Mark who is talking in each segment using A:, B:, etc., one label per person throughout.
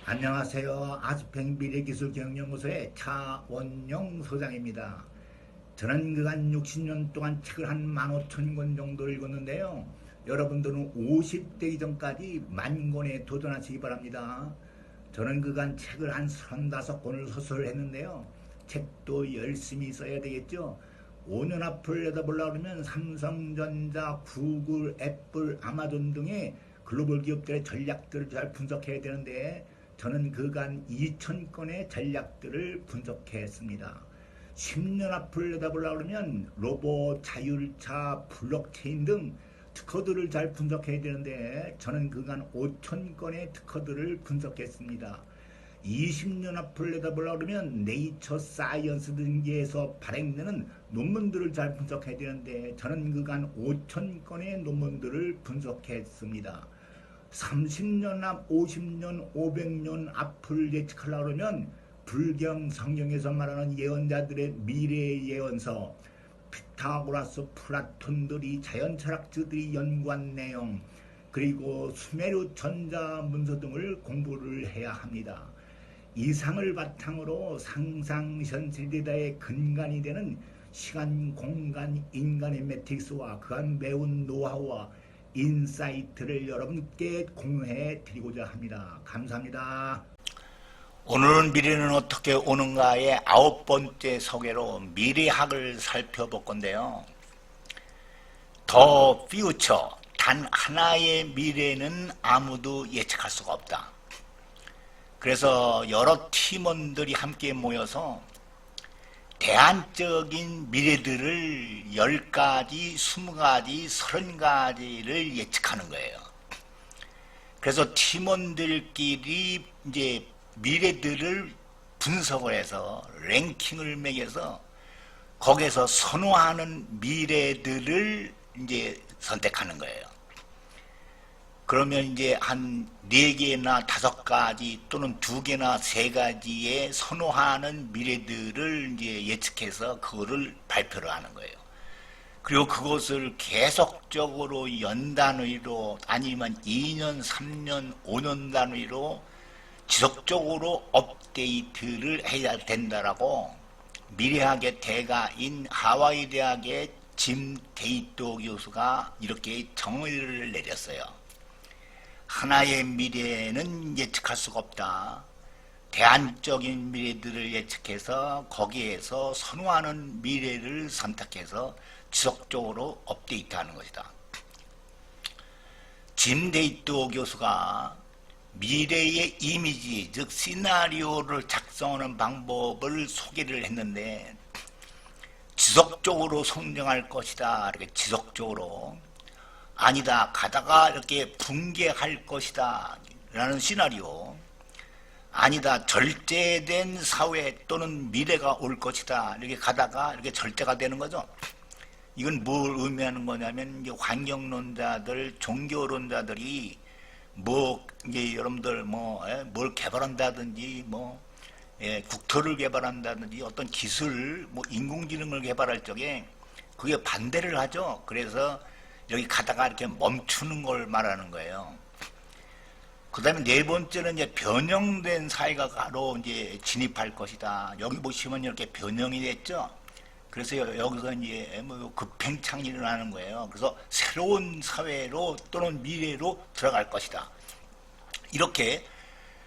A: 안녕하세요. 아스팽 미래기술경영연구소의 차원용 소장입니다. 저는 그간 60년 동안 책을 한 15,000권 정도 읽었는데요. 여러분들은 50대 이전까지 10,000권에 도전하시기 바랍니다. 저는 그간 책을 한 35권을 서술했는데요. 책도 열심히 써야 되겠죠. 5년 앞을 내다보려고 하면 삼성전자, 구글, 애플, 아마존 등의 글로벌 기업들의 전략들을 잘 분석해야 되는데 저는 그간 2,000건의 전략들을 분석했습니다. 10년 앞을 내다보려고 하면 로봇, 자율차, 블록체인 등 특허들을 잘 분석해야 되는데 저는 그간 5,000건의 특허들을 분석했습니다. 20년 앞을 내다보려고 하면 네이처 사이언스 등지에서 발행되는 논문들을 잘 분석해야 되는데 저는 그간 5,000건의 논문들을 분석했습니다. 30년 앞, 50년, 500년 앞을 예측하려고 하면 불경 성경에서 말하는 예언자들의 미래의 예언서, 피타고라스, 플라톤들이 자연철학자들이 연구한 내용, 그리고 수메르 전자문서 등을 공부를 해야 합니다. 이상을 바탕으로 상상현실대다의 근간이 되는 시간, 공간, 인간의 매트릭스와 그한 매운 노하우와 인사이트를 여러분께 공유해 드리고자 합니다. 감사합니다.
B: 오늘은 미래는 어떻게 오는가의 9번째 소개로 미래학을 살펴볼 건데요. 더 퓨처, 단 하나의 미래는 아무도 예측할 수가 없다. 그래서 여러 팀원들이 함께 모여서 대안적인 미래들을 10가지, 20가지, 30가지를 예측하는 거예요. 그래서 팀원들끼리 이제 미래들을 분석을 해서 랭킹을 매겨서 거기에서 선호하는 미래들을 이제 선택하는 거예요. 그러면 이제 한 4개나 5가지 또는 2개나 3가지의 선호하는 미래들을 이제 예측해서 그거를 발표를 하는 거예요. 그리고 그것을 계속적으로 연단위로 아니면 2년, 3년, 5년 단위로 지속적으로 업데이트를 해야 된다라고 미래학의 대가인 하와이 대학의 짐 데이터 교수가 이렇게 정의를 내렸어요. 하나의 미래는 예측할 수가 없다. 대안적인 미래들을 예측해서 거기에서 선호하는 미래를 선택해서 지속적으로 업데이트하는 것이다. 짐 데이터 교수가 미래의 이미지, 즉 시나리오를 작성하는 방법을 소개를 했는데 지속적으로 성장할 것이다. 이렇게 지속적으로 아니다. 가다가 이렇게 붕괴할 것이다. 라는 시나리오. 아니다. 절제된 사회 또는 미래가 올 것이다. 이렇게 가다가 이렇게 절제가 되는 거죠. 이건 뭘 의미하는 거냐면 이제 환경론자들, 종교론자들이 이제 여러분들 뭘 개발한다든지 국토를 개발한다든지 어떤 기술, 인공지능을 개발할 적에 그게 반대를 하죠. 그래서 여기 가다가 이렇게 멈추는 걸 말하는 거예요. 그 다음에 4번째는 이제 변형된 사회가로 이제 진입할 것이다. 여기 보시면 이렇게 변형이 됐죠. 그래서 여기서 이제 급행창이 일어나는 거예요. 그래서 새로운 사회로 또는 미래로 들어갈 것이다. 이렇게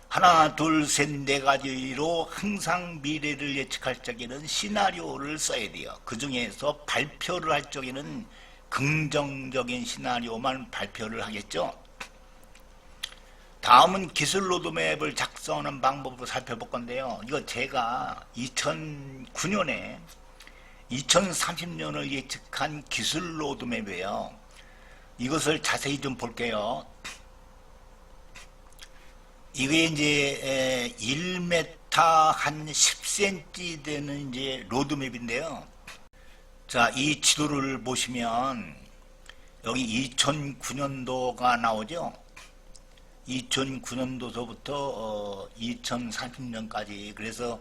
B: 하나, 둘, 셋, 4가지로 항상 미래를 예측할 적에는 시나리오를 써야 돼요. 그 중에서 발표를 할 적에는 긍정적인 시나리오만 발표를 하겠죠. 다음은 기술 로드맵을 작성하는 방법으로 살펴볼 건데요. 이거 제가 2009년에 2030년을 예측한 기술 로드맵이에요. 이것을 자세히 좀 볼게요. 이게 이제 1m 한 10cm 되는 이제 로드맵인데요. 자, 이 지도를 보시면 여기 2009년도가 나오죠. 2009년도서부터 2030년까지. 그래서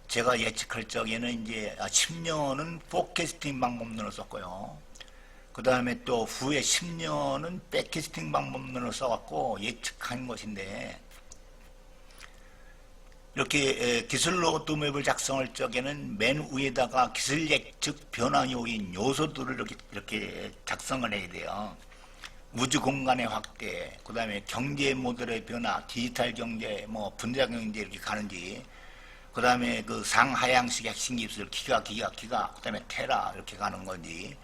B: 제가 예측할 적에는 이제 10년은 포캐스팅 방법론을 썼고요. 그 다음에 또 후에 10년은 백캐스팅 방법론을 써갖고 예측한 것인데, 이렇게 기술 로드맵을 작성할 적에는 맨 위에다가 기술 예측 변화 요인 요소들을 이렇게 작성을 해야 돼요. 우주 공간의 확대, 그 다음에 경제 모델의 변화, 디지털 경제, 뭐 분자 경제 이렇게 가는지, 그 다음에 그 상하향식 핵심 기술 기가, 그 다음에 테라 이렇게 가는 건지,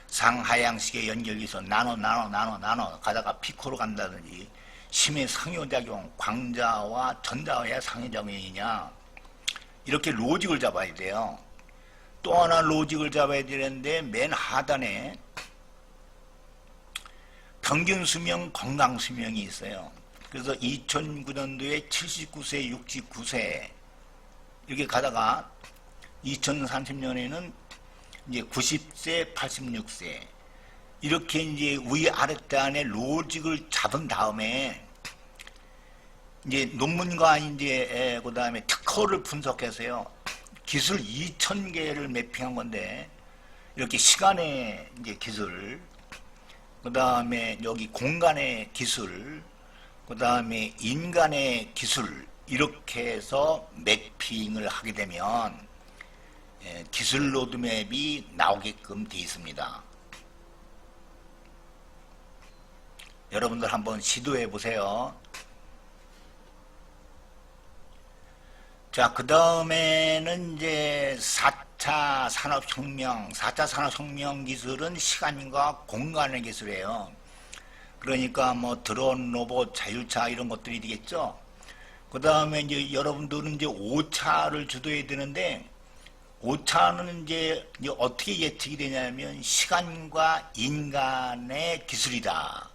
B: 상하향식의 연결기술 나노 가다가 피코로 간다든지, 심의 상호작용, 광자와 전자와의 상호작용이냐, 이렇게 로직을 잡아야 돼요. 또 하나 로직을 잡아야 되는데 맨 하단에 평균 수명, 건강 수명이 있어요. 그래서 2009년도에 79세, 69세 이렇게 가다가 2030년에는 이제 90세, 86세 이렇게 이제 위 아랫단에 로직을 잡은 다음에 이제 논문과 이제 그 다음에 특허를 분석해서요 기술 2,000개를 매핑한 건데 이렇게 시간의 이제 기술, 그 다음에 여기 공간의 기술, 그 다음에 인간의 기술 이렇게 해서 매핑을 하게 되면 기술 로드맵이 나오게끔 되어 있습니다. 여러분들 한번 시도해 보세요. 자, 그 다음에는 이제 4차 산업혁명, 4차 산업혁명 기술은 시간과 공간의 기술이에요. 그러니까 뭐 드론, 로봇, 자율차 이런 것들이 되겠죠. 그 다음에 이제 여러분들은 이제 5차를 주도해야 되는데 5차는 이제 어떻게 예측이 되냐면 시간과 인간의 기술이다.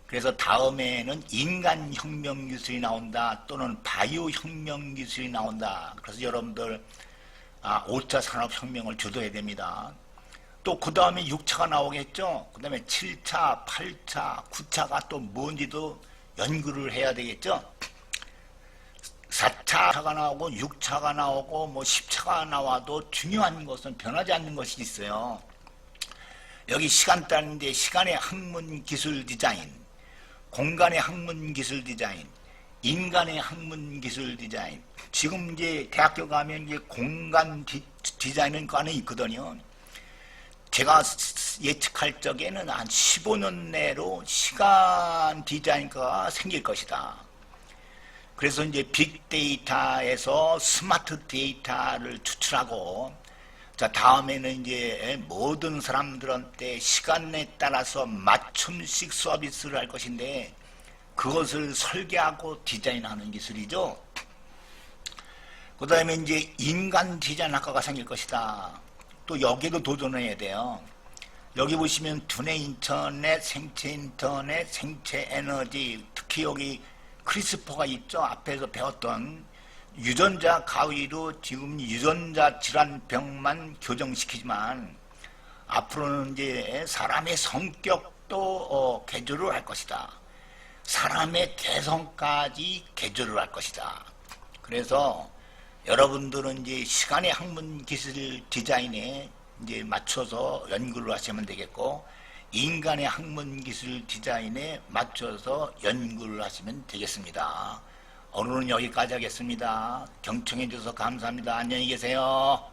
B: 그래서 다음에는 인간혁명 기술이 나온다 또는 바이오혁명 기술이 나온다. 그래서 여러분들 5차 산업혁명을 주도해야 됩니다. 또 그 다음에 6차가 나오겠죠. 그 다음에 7차, 8차, 9차가 또 뭔지도 연구를 해야 되겠죠. 4차가 나오고 6차가 나오고 뭐 10차가 나와도 중요한 것은 변하지 않는 것이 있어요. 여기 시간단인데 시간의 학문 기술 디자인, 공간의 학문 기술 디자인, 인간의 학문 기술 디자인. 지금 이제 대학교 가면 이제 공간 디자인 과는 있거든요. 제가 예측할 적에는 한 15년 내로 시간 디자인과가 생길 것이다. 그래서 이제 빅데이터에서 스마트 데이터를 추출하고, 자, 다음에는 이제 모든 사람들한테 시간에 따라서 맞춤식 서비스를 할 것인데, 그것을 설계하고 디자인하는 기술이죠. 그 다음에 이제 인간 디자인 학과가 생길 것이다. 또 여기도 도전해야 돼요. 여기 보시면 두뇌 인터넷, 생체 인터넷, 생체 에너지, 특히 여기 크리스퍼가 있죠. 앞에서 배웠던 유전자 가위로 지금 유전자 질환병만 교정시키지만 앞으로는 이제 사람의 성격도 개조를 할 것이다. 사람의 개성까지 개조를 할 것이다. 그래서 여러분들은 이제 시간의 학문 기술 디자인에 이제 맞춰서 연구를 하시면 되겠고, 인간의 학문 기술 디자인에 맞춰서 연구를 하시면 되겠습니다. 오늘은 여기까지 하겠습니다. 경청해 주셔서 감사합니다. 안녕히 계세요.